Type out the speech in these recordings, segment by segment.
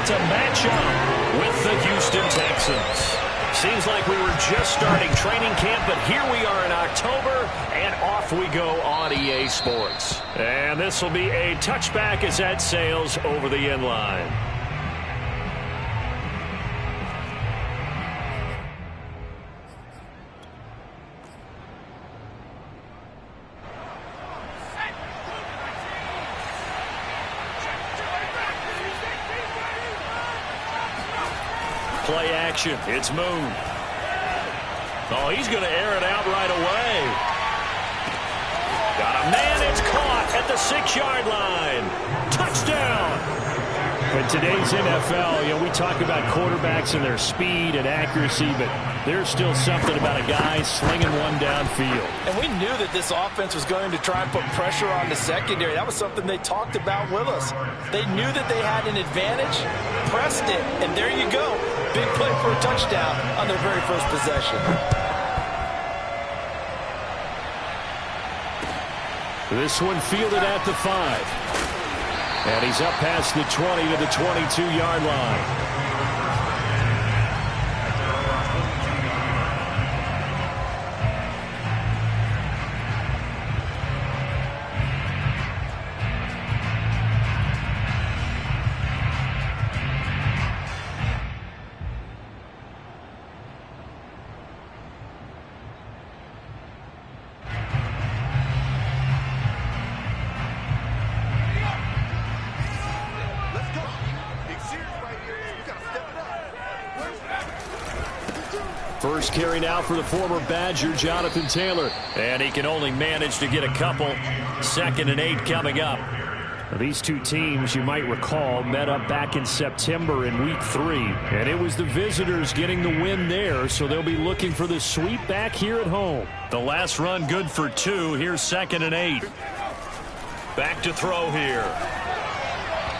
to match up with the Houston Texans. Seems like we were just starting training camp, but here we are in October, and off we go on EA Sports. And this will be a touchback as that sails over the end line. Play action. It's Moon. Oh, he's going to air it out right away. Got a man. It's caught at the 6-yard line. Touchdown. In today's NFL, we talk about quarterbacks and their speed and accuracy, but there's still something about a guy slinging one downfield. And we knew that this offense was going to try and put pressure on the secondary. That was something they talked about with us. They knew that they had an advantage, pressed it, and there you go. Big play for a touchdown on their very first possession. This one fielded at the 5. And he's up past the 20 to the 22-yard line. First carry now for the former Badger, Jonathan Taylor. And he can only manage to get a couple. 2nd and 8 coming up. These two teams, you might recall, met up back in September in Week 3. And it was the visitors getting the win there, so they'll be looking for the sweep back here at home. The last run good for 2. Here's 2nd and 8. Back to throw here.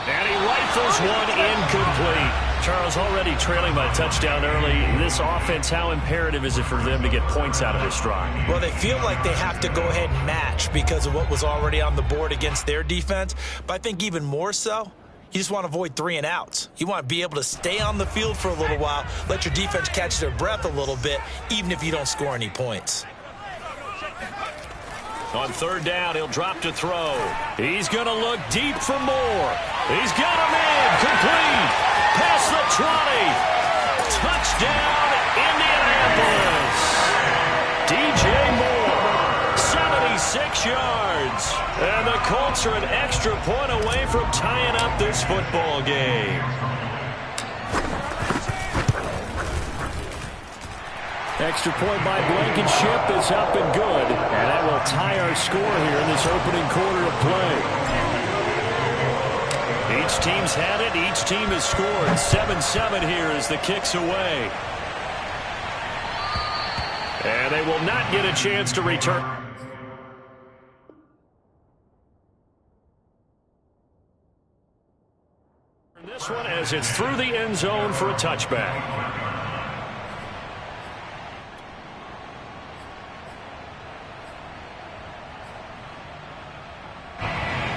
And he rifles one incomplete. Charles, already trailing by a touchdown early. This offense, how imperative is it for them to get points out of this drive? Well, they feel like they have to go ahead and match because of what was already on the board against their defense. But I think even more so, you just want to avoid 3 and outs. You want to be able to stay on the field for a little while, let your defense catch their breath a little bit, even if you don't score any points. On 3rd down, he'll drop to throw. He's going to look deep for more. He's got him in. Complete. Past the 20. Touchdown, Indianapolis. DJ Moore, 76 yards. And the Colts are an extra point away from tying up this football game. Extra point by Blankenship is up and good. And that will tie our score here in this opening quarter of play. Each team's had it. Each team has scored. 7-7 here as the kick's away. And they will not get a chance to return. This one as it's through the end zone for a touchback.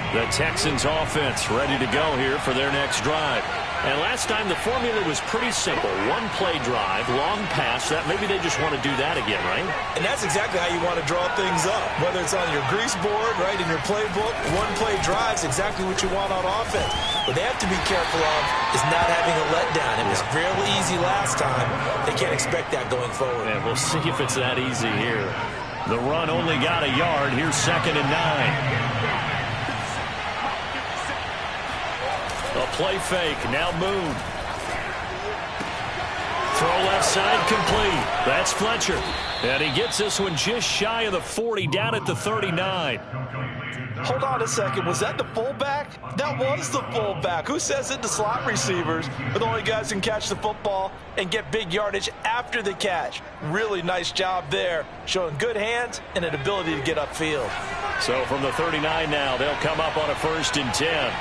The Texans offense ready to go here for their next drive. And last time the formula was pretty simple. 1-play drive, long pass. That maybe they just want to do that again, right? And that's exactly how you want to draw things up. Whether it's on your grease board, right, in your playbook, 1-play drive is exactly what you want on offense. What they have to be careful of is not having a letdown. It was fairly easy last time. They can't expect that going forward. And we'll see if it's that easy here. The run only got a yard. Here's 2nd and 9. A play fake. Now Moon. Throw left side complete. That's Fletcher. And he gets this one just shy of the 40, down at the 39. Hold on a second. Was that the fullback? That was the fullback. Who says it? The slot receivers are the only guys who can catch the football and get big yardage after the catch. Really nice job there, showing good hands and an ability to get upfield. So from the 39 now, they'll come up on a 1st and 10.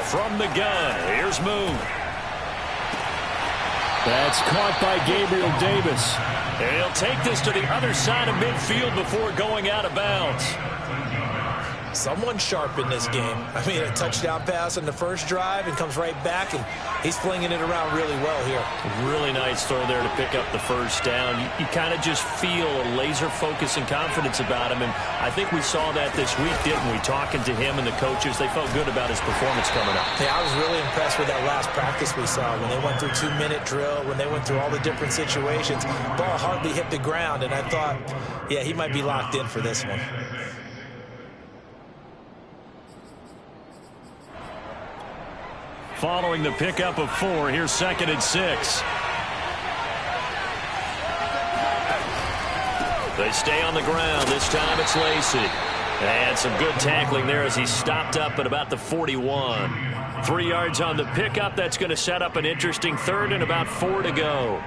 From the gun, here's Moon. That's caught by Gabriel Davis. And he'll take this to the other side of midfield before going out of bounds. Someone sharp in this game. I mean, a touchdown pass on the first drive and comes right back, and he's flinging it around really well here. Really nice throw there to pick up the first down. You kind of just feel a laser focus and confidence about him, and I think we saw that this week, didn't we? Talking to him and the coaches, they felt good about his performance coming up. Yeah, I was really impressed with that last practice we saw when they went through 2-minute drill, when they went through all the different situations. Ball hardly hit the ground, and I thought, yeah, he might be locked in for this one. Following the pickup of 4, here's 2nd and 6. They stay on the ground. This time it's Lacy. And some good tackling there as he stopped up at about the 41. 3 yards on the pickup. That's going to set up an interesting 3rd and about 4 to go.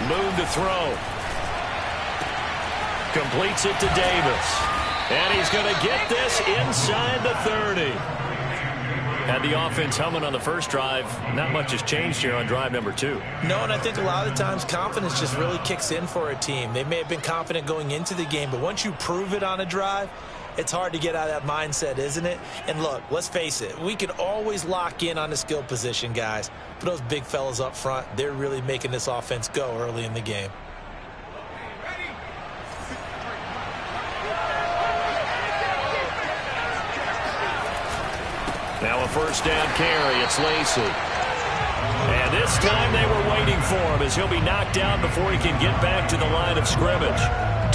Moon to throw. Completes it to Davis. And he's going to get this inside the 30. Had the offense humming on the first drive. Not much has changed here on drive number 2. No, and I think a lot of the times confidence just really kicks in for a team. They may have been confident going into the game, but once you prove it on a drive, it's hard to get out of that mindset, isn't it? And look, let's face it, we can always lock in on the skill position, guys. But those big fellas up front, they're really making this offense go early in the game. Now a first down carry. It's Lacy. And this time they were waiting for him as he'll be knocked down before he can get back to the line of scrimmage.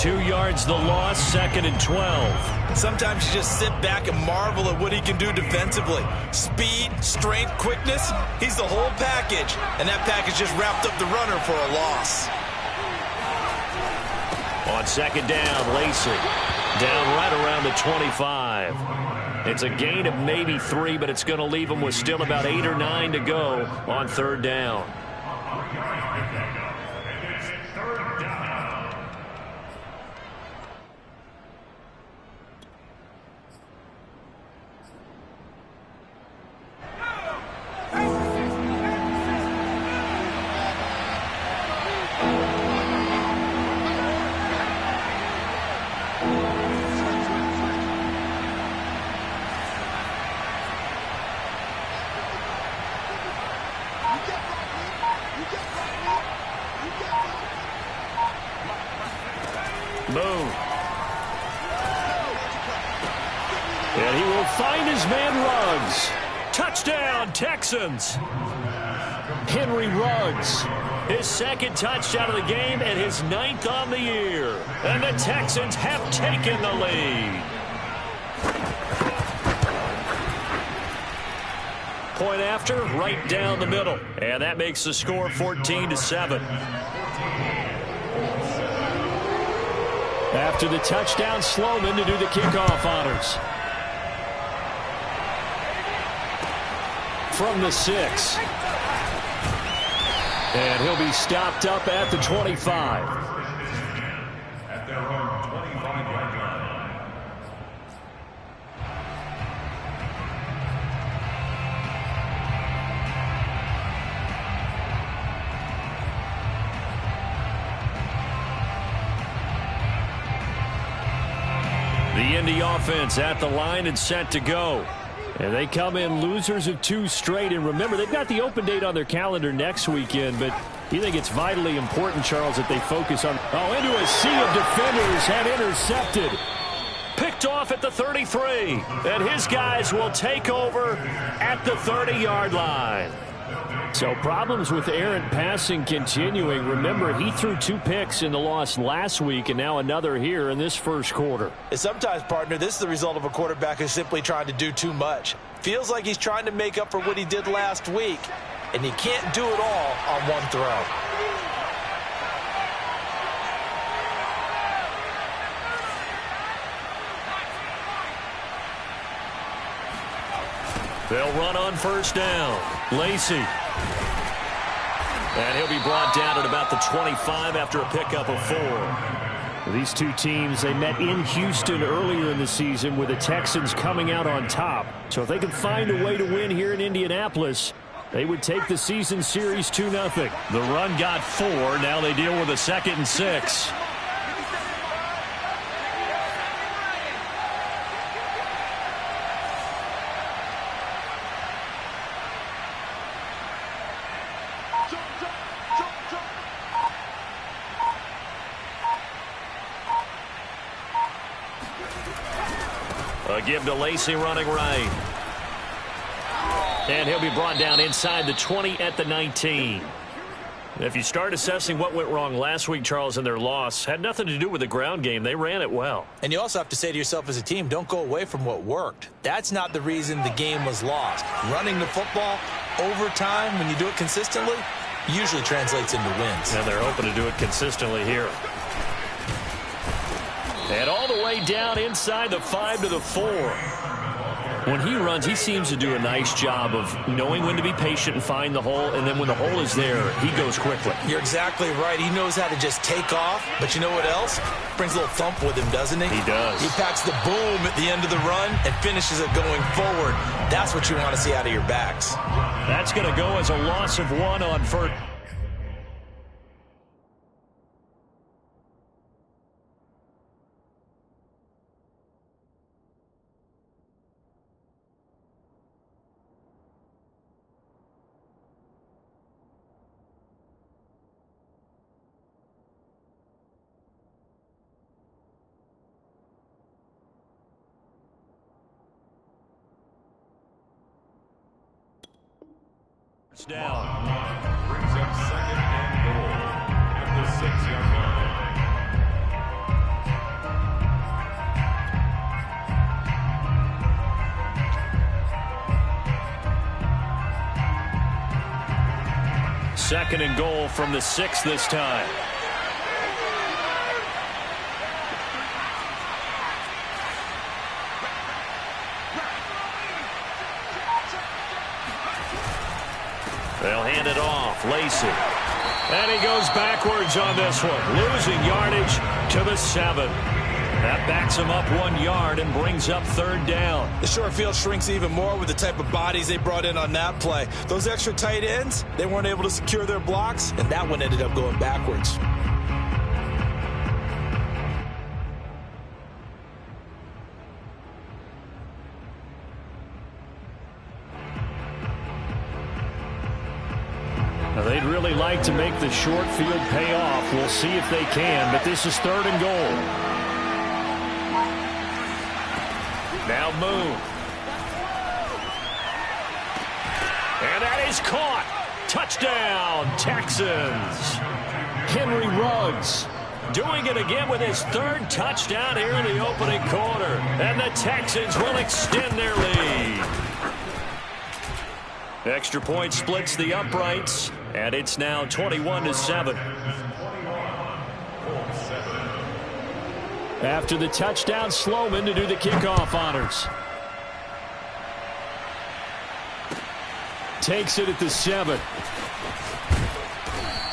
2 yards the loss, 2nd and 12. Sometimes you just sit back and marvel at what he can do defensively. Speed, strength, quickness, he's the whole package. And that package just wrapped up the runner for a loss. On 2nd down, Lacy. Down right around the 25. It's a gain of maybe 3, but it's going to leave him with still about 8 or 9 to go on 3rd down. Boom. And he will find his man Ruggs. Touchdown, Texans. Henry Ruggs. His 2nd touchdown of the game and his 9th on the year. And the Texans have taken the lead. Point after, right down the middle. And that makes the score 14-7. After the touchdown, Sloman to do the kickoff honors. From the 6. And he'll be stopped up at the 25. At their own 25-yard line. The Indy offense at the line and set to go. And they come in losers of 2 straight. And remember, they've got the open date on their calendar next weekend. But you think it's vitally important, Charles, that they focus on... Oh, into a sea of defenders and intercepted. Picked off at the 33. And his guys will take over at the 30-yard line. So problems with errant passing continuing. Remember, he threw 2 picks in the loss last week and now another here in this first quarter. And sometimes, partner, this is the result of a quarterback who's simply trying to do too much. Feels like he's trying to make up for what he did last week, and he can't do it all on one throw. They'll run on first down. Lacey. And he'll be brought down at about the 25 after a pickup of 4. These two teams, they met in Houston earlier in the season with the Texans coming out on top. So if they can find a way to win here in Indianapolis, they would take the season series 2-0. The run got 4. Now they deal with a 2nd and 6. A give to Lacey running right. And he'll be brought down inside the 20 at the 19. If you start assessing what went wrong last week, Charles, in their loss, had nothing to do with the ground game. They ran it well. And you also have to say to yourself as a team, don't go away from what worked. That's not the reason the game was lost. Running the football over time, when you do it consistently, usually translates into wins. And they're hoping to do it consistently here. And all the way down inside the 5 to the 4. When he runs, he seems to do a nice job of knowing when to be patient and find the hole, and then when the hole is there, he goes quickly. You're exactly right. He knows how to just take off, but you know what else? Brings a little thump with him, doesn't he? He does. He packs the boom at the end of the run and finishes it going forward. That's what you want to see out of your backs. That's going to go as a loss of 1 on first. Down. Brings up 2nd and goal at the 6-yard line. 2nd and goal from the 6 this time. They'll hand it off. Lacey. And he goes backwards on this one. Losing yardage to the 7. That backs him up 1 yard and brings up 3rd down. The short field shrinks even more with the type of bodies they brought in on that play. Those extra tight ends, they weren't able to secure their blocks, and that one ended up going backwards. Now, they'd really like to make the short field pay off. We'll see if they can, but this is 3rd and goal. Now move. And that is caught. Touchdown, Texans. Henry Ruggs doing it again with his 3rd touchdown here in the opening quarter. And the Texans will extend their lead. Extra point splits the uprights, and it's now 21-7. After the touchdown, Sloman to do the kickoff honors. Takes it at the 7.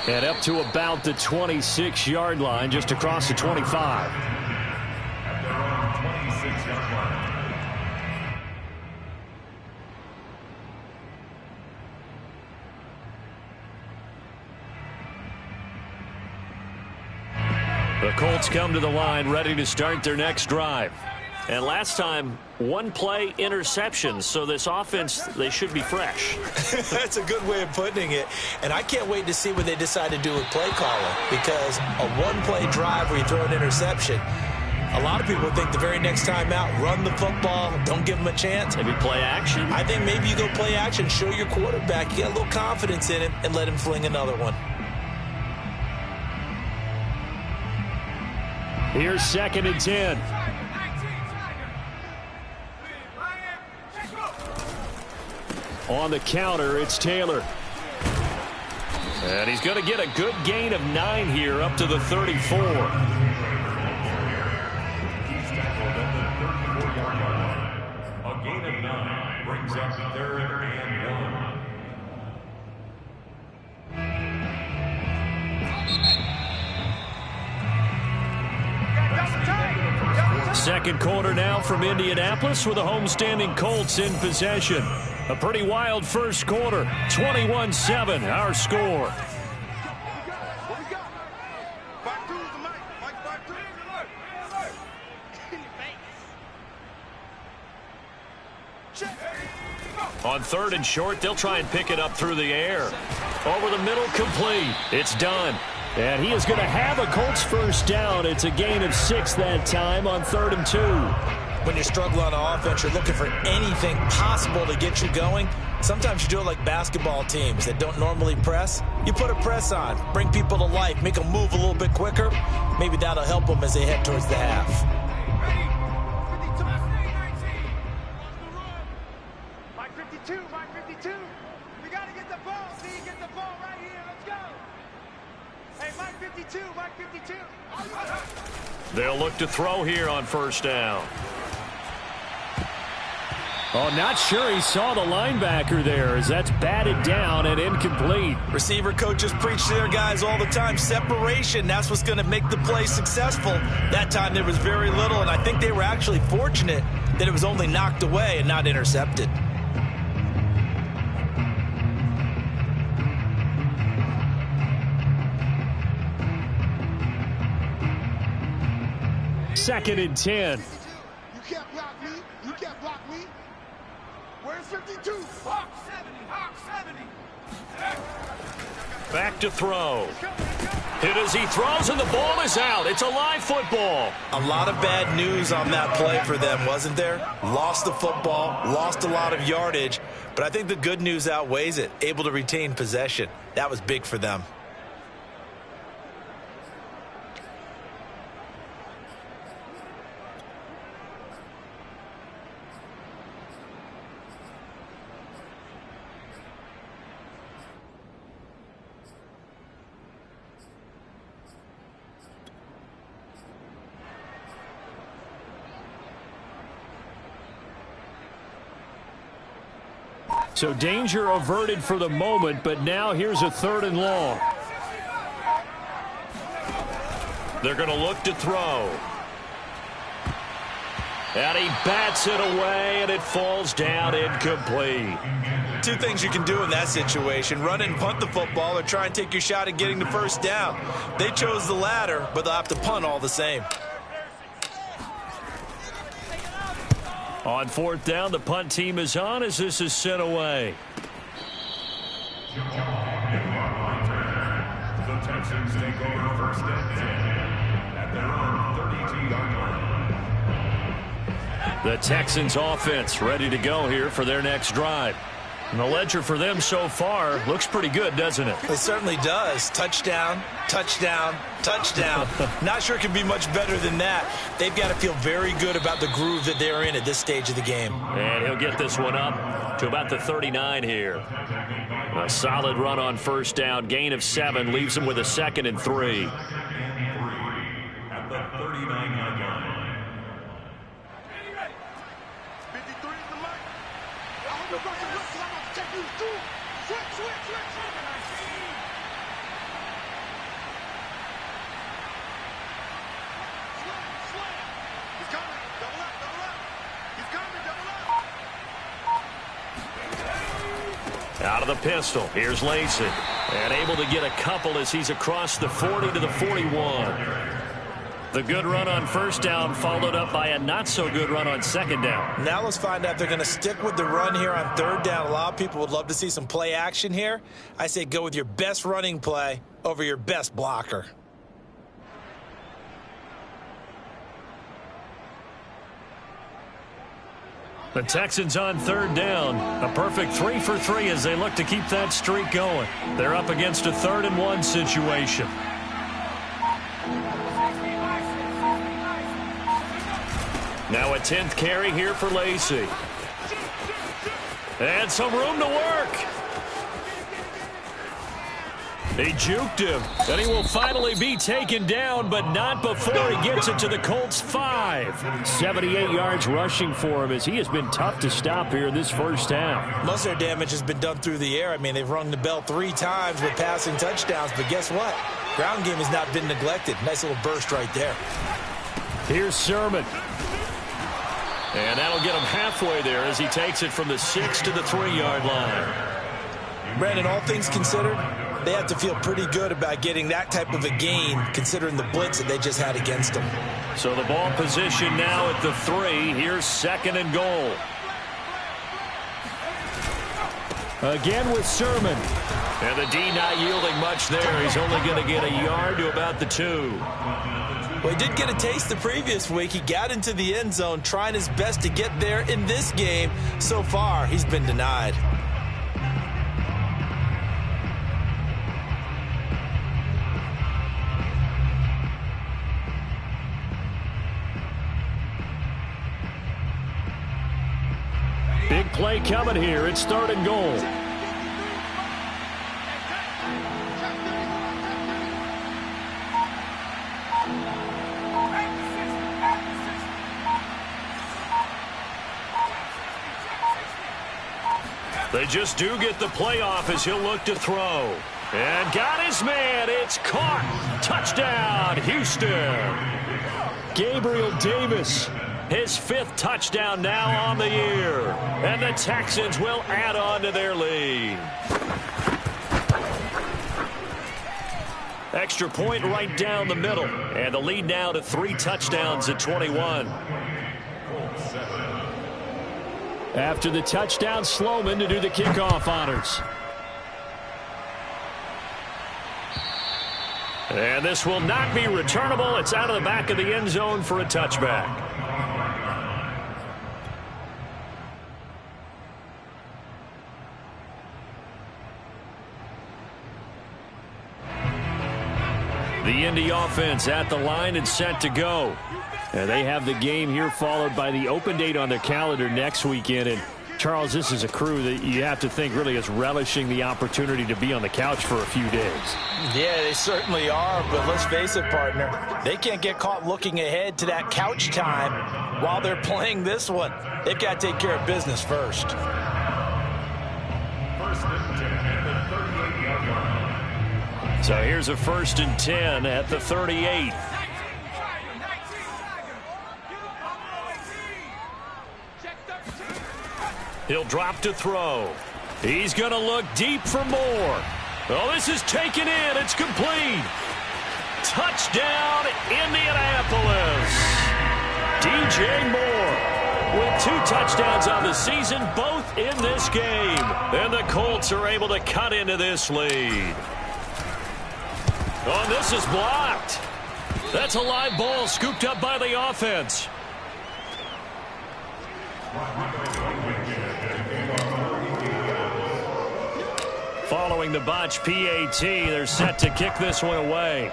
And up to about the 26-yard line, just across the 25. At their own 26-yard line. The Colts come to the line ready to start their next drive. And last time, 1 play interception, so this offense, they should be fresh. That's a good way of putting it. And I can't wait to see what they decide to do with play calling, because a 1-play drive where you throw an interception, a lot of people think the very next time out, run the football, don't give them a chance. Maybe play action. I think maybe you go play action, show your quarterback you got a little confidence in him, and let him fling another one. Here's 2nd and 10. On the counter, it's Taylor. And he's going to get a good gain of 9 here up to the 34. He's tackled at the 34-yard line. A gain of 9. brings up 3rd and 1. Second quarter now from Indianapolis with the homestanding Colts in possession. A pretty wild first quarter. 21-7 our score. On 3rd and short, they'll try and pick it up through the air. Over the middle, complete. It's done. And he is going to have a Colts first down. It's a gain of 6 that time on 3rd and 2. When you're struggling on offense, you're looking for anything possible to get you going. Sometimes you do it like basketball teams that don't normally press. You put a press on, bring people to life, make them move a little bit quicker. Maybe that'll help them as they head towards the half. They'll look to throw here on first down. Oh, not sure he saw the linebacker there as that's batted down and incomplete. Receiver coaches preach to their guys all the time. Separation, that's what's going to make the play successful. That time there was very little, and I think they were actually fortunate that it was only knocked away and not intercepted. Second and 10. You can't block me. You can't block me. Where's 52? Hawk 70. Hawk 70. Back to throw. Hit as he throws, and the ball is out. It's a live football. A lot of bad news on that play for them, wasn't there? Lost the football, lost a lot of yardage, but I think the good news outweighs it. Able to retain possession. That was big for them. So danger averted for the moment, but now here's a 3rd and long. They're going to look to throw. And he bats it away, and it falls down incomplete. Two things you can do in that situation: run and punt the football, or try and take your shot at getting the first down. They chose the latter, but they'll have to punt all the same. On 4th down, the punt team is on as this is sent away. The Texans take over 1st and 10 at their own 32-yard line. The Texans offense ready to go here for their next drive. And the ledger for them so far looks pretty good, doesn't it? It certainly does. Touchdown, touchdown, touchdown. Not sure it can be much better than that. They've got to feel very good about the groove that they're in at this stage of the game. And he'll get this one up to about the 39 here. A solid run on first down. Gain of 7 leaves him with a 2nd and 3. At the 39-yard line. 53 is the mic. I hope you're going to look like I'm going to take you through. Switch. He's coming. Double up. He's coming. Double up. Out of the pistol. Here's Lacey. And able to get a couple as he's across the 40 to the 41. The good run on first down followed up by a not-so-good run on second down. Now let's find out if they're going to stick with the run here on 3rd down. A lot of people would love to see some play action here. I say go with your best running play over your best blocker. The Texans on 3rd down. A perfect 3 for 3 as they look to keep that streak going. They're up against a 3rd and 1 situation. Now a 10th carry here for Lacey. And some room to work. He juked him, and he will finally be taken down, but not before he gets it to the Colts 5. 78 yards rushing for him as he has been tough to stop here this first half. Most of their damage has been done through the air. I mean, they've rung the bell 3 times with passing touchdowns, but guess what? Ground game has not been neglected. Nice little burst right there. Here's Sermon. And that'll get him halfway there as he takes it from the 6 to the 3-yard line. Brandon, all things considered, they have to feel pretty good about getting that type of a gain considering the blitz that they just had against them. So the ball position now at the 3. Here's 2nd and goal. Again with Sermon. And the D not yielding much there. He's only going to get a yard to about the 2. Well, he did get a taste the previous week. He got into the end zone trying his best to get there in this game. So far, he's been denied. Big play coming here. It's 3rd and goal. They just do get the playoff as he'll look to throw. And got his man. It's caught. Touchdown, Houston. Gabriel Davis. His 5th touchdown now on the year. And the Texans will add on to their lead. Extra point right down the middle. And the lead now to 3 touchdowns at 21. After the touchdown, Sloman to do the kickoff honors. And this will not be returnable. It's out of the back of the end zone for a touchback. The Indy offense at the line and set to go. And they have the game here followed by the open date on their calendar next weekend. And Charles, this is a crew that you have to think really is relishing the opportunity to be on the couch for a few days. Yeah, they certainly are. But let's face it, partner, they can't get caught looking ahead to that couch time while they're playing this one. They've got to take care of business first. 1st and 10 at the 38-yard line. So here's a 1st and 10 at the 38. He'll drop to throw. He's going to look deep for more. Oh, this is taken in. It's complete. Touchdown, Indianapolis. DJ Moore with 2 touchdowns on the season, both in this game. And the Colts are able to cut into this lead. Oh, this is blocked. That's a live ball scooped up by the offense. Following the botch PAT, they're set to kick this one away.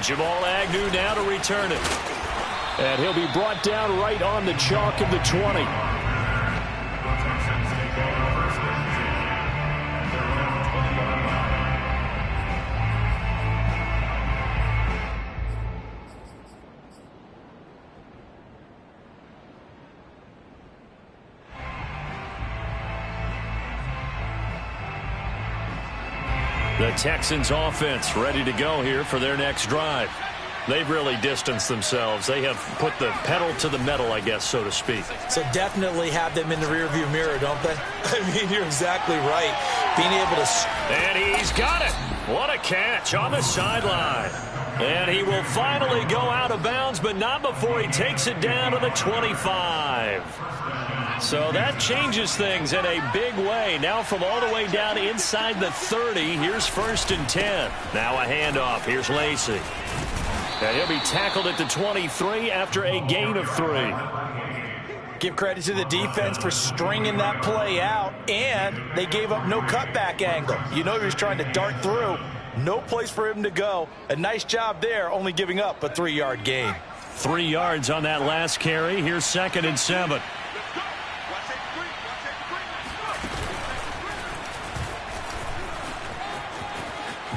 Jamal Agnew now to return it. And he'll be brought down right on the chalk of the 20. The Texans offense ready to go here for their next drive. They've really distanced themselves. They have put the pedal to the metal, I guess, so to speak. So definitely have them in the rearview mirror, don't they? I mean, you're exactly right. Being able to... And he's got it. What a catch on the sideline. And he will finally go out of bounds, but not before he takes it down to the 25. So that changes things in a big way. Now from all the way down inside the 30, here's 1st and 10. Now a handoff. Here's Lacy. And he'll be tackled at the 23 after a gain of 3. Give credit to the defense for stringing that play out, and they gave up no cutback angle. You know he was trying to dart through. No place for him to go. A nice job there, only giving up a 3-yard gain. 3 yards on that last carry. Here's 2nd and 7.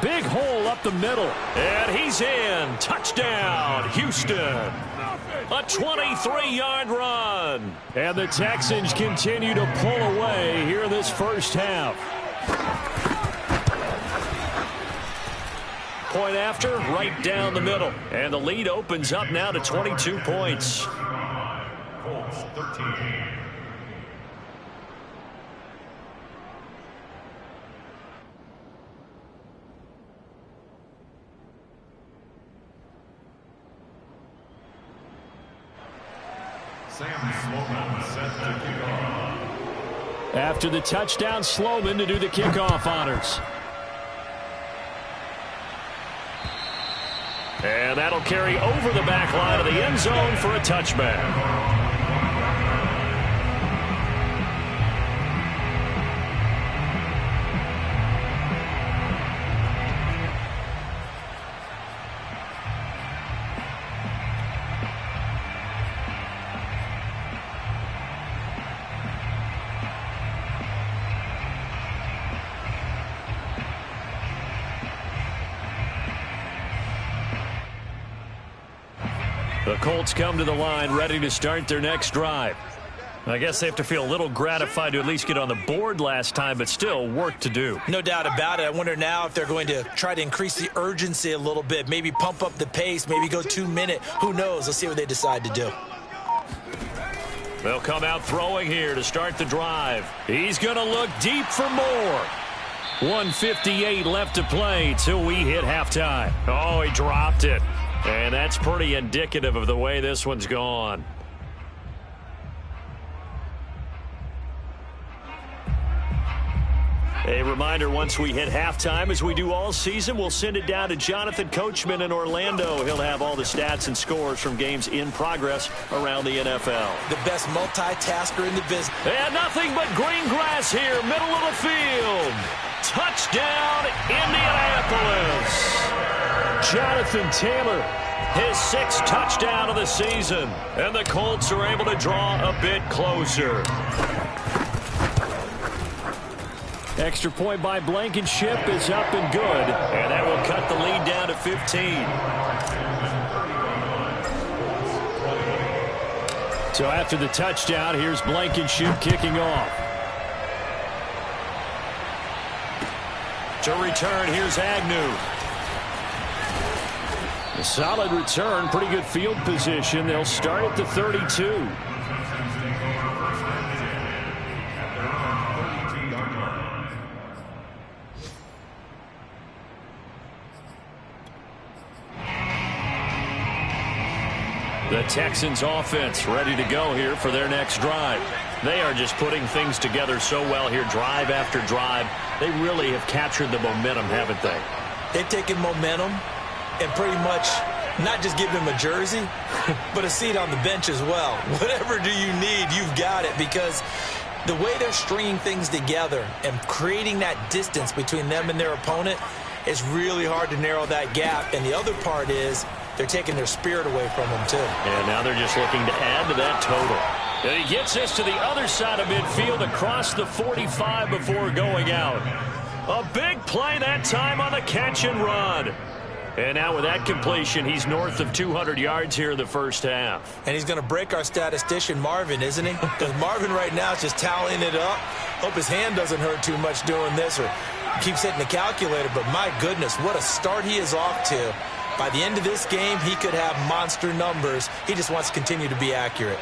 big hole up the middle. And he's in. Touchdown, Houston. A 23-yard run. And the Texans continue to pull away here in this first half. Point after, right down the middle. And the lead opens up now to 22 points. Colts 13. After the touchdown, Sloman to do the kickoff honors. And that'll carry over the back line of the end zone for a touchback. The Colts come to the line ready to start their next drive. I guess they have to feel a little gratified to at least get on the board last time, but still work to do. No doubt about it. I wonder now if they're going to try to increase the urgency a little bit, maybe pump up the pace, maybe go 2-minute. Who knows? Let's see what they decide to do. They'll come out throwing here to start the drive. He's going to look deep for more. 1:58 left to play till we hit halftime. Oh, he dropped it. And that's pretty indicative of the way this one's gone. A reminder, once we hit halftime, as we do all season, we'll send it down to Jonathan Coachman in Orlando. He'll have all the stats and scores from games in progress around the NFL. The best multitasker in the business. And nothing but green grass here, middle of the field. Touchdown, Indianapolis. Jonathan Taylor, his 6th touchdown of the season. And the Colts are able to draw a bit closer. Extra point by Blankenship is up and good. And that will cut the lead down to 15. So after the touchdown, here's Blankenship kicking off. To return, here's Agnew. A solid return, pretty good field position. They'll start at the 32. The Texans offense ready to go here for their next drive. They are just putting things together so well here, drive after drive. They really have captured the momentum, haven't they? They've taken momentum and pretty much not just give him a jersey, but a seat on the bench as well. Whatever do you need, you've got it, because the way they're stringing things together and creating that distance between them and their opponent is really hard to narrow that gap. And the other part is they're taking their spirit away from them, too. And now they're just looking to add to that total. And he gets this to the other side of midfield across the 45 before going out. A big play that time on the catch and run. And now with that completion, he's north of 200 yards here in the first half. And he's going to break our statistician, Marvin, isn't he? Because Marvin right now is just tallying it up. Hope his hand doesn't hurt too much doing this or keeps hitting the calculator. But my goodness, what a start he is off to. By the end of this game, he could have monster numbers. He just wants to continue to be accurate.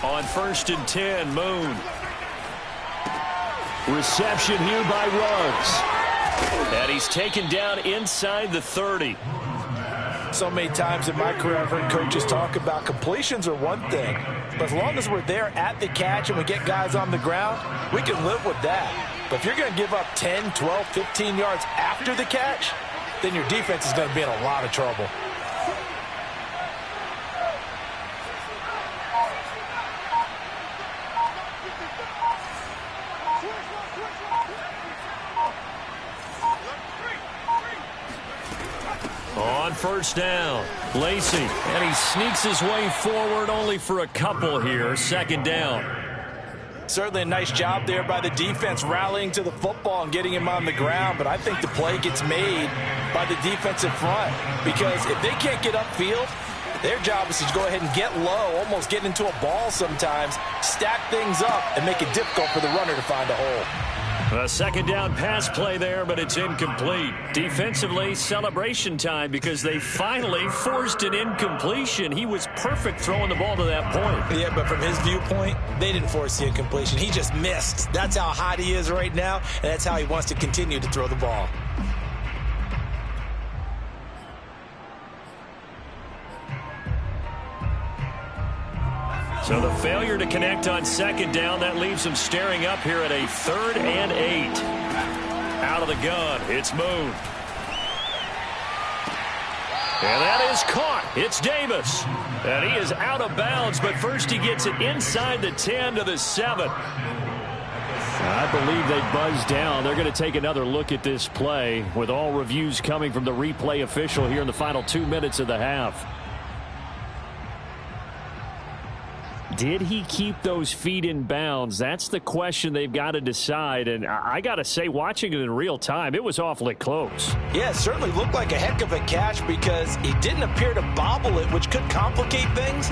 On 1st and 10, Moon. Reception here by Ruggs. And he's taken down inside the 30. So many times in my career, I've heard coaches talk about completions are one thing. But as long as we're there at the catch and we get guys on the ground, we can live with that. But if you're going to give up 10, 12, 15 yards after the catch, then your defense is going to be in a lot of trouble. On 1st down, Lacey, and he sneaks his way forward only for a couple here. 2nd down. Certainly a nice job there by the defense rallying to the football and getting him on the ground, but I think the play gets made by the defensive front because if they can't get upfield, their job is to go ahead and get low, almost get into a ball sometimes, stack things up, and make it difficult for the runner to find a hole. A second down pass play there, but it's incomplete. Defensively, celebration time because they finally forced an incompletion. He was perfect throwing the ball to that point. Yeah, but from his viewpoint, they didn't force the incompletion. He just missed. That's how hot he is right now, and that's how he wants to continue to throw the ball. So the failure to connect on second down, that leaves him staring up here at a 3rd and 8. Out of the gun, it's moved. And that is caught. It's Davis. And he is out of bounds, but first he gets it inside the 10 to the 7. I believe they buzzed down. They're going to take another look at this play with all reviews coming from the replay official here in the final 2 minutes of the half. Did he keep those feet in bounds? That's the question they've got to decide. And I got to say, watching it in real time, it was awfully close. Yeah, it certainly looked like a heck of a catch because he didn't appear to bobble it, which could complicate things.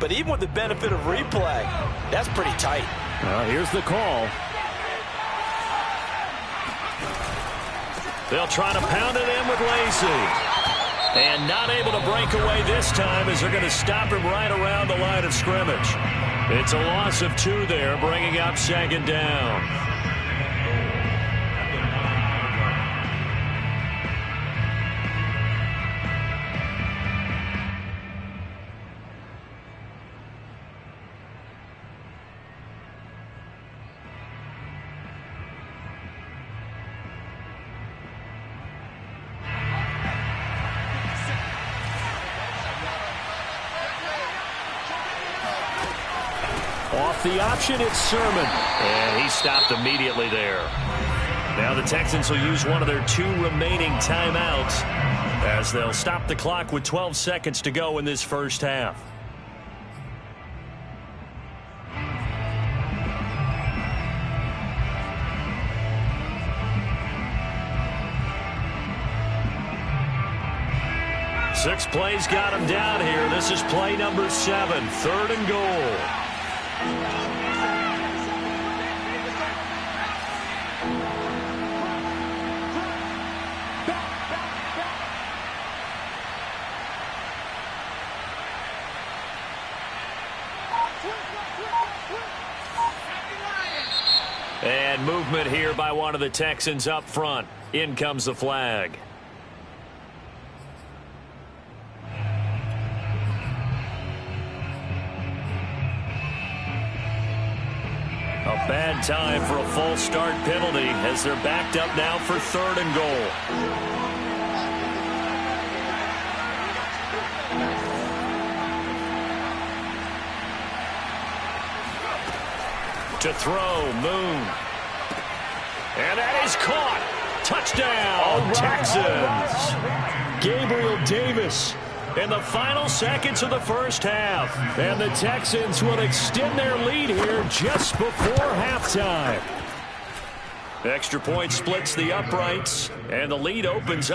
But even with the benefit of replay, that's pretty tight. Well, here's the call. They'll try to pound it in with Lacey. And not able to break away this time as they're going to stop him right around the line of scrimmage. It's a loss of 2 there, bringing up second down. Off the option, it's Sermon. And he stopped immediately there. Now the Texans will use one of their 2 remaining timeouts as they'll stop the clock with 12 seconds to go in this first half. Six plays got him down here. This is play number 7, 3rd and goal. And movement here by one of the Texans up front. In comes the flag. A bad time for a false start penalty as they're backed up now for 3rd and goal. To throw, Moon. And that is caught. Touchdown, Texans. Gabriel Davis in the final seconds of the first half. And the Texans will extend their lead here just before halftime. Extra point splits the uprights, and the lead opens up.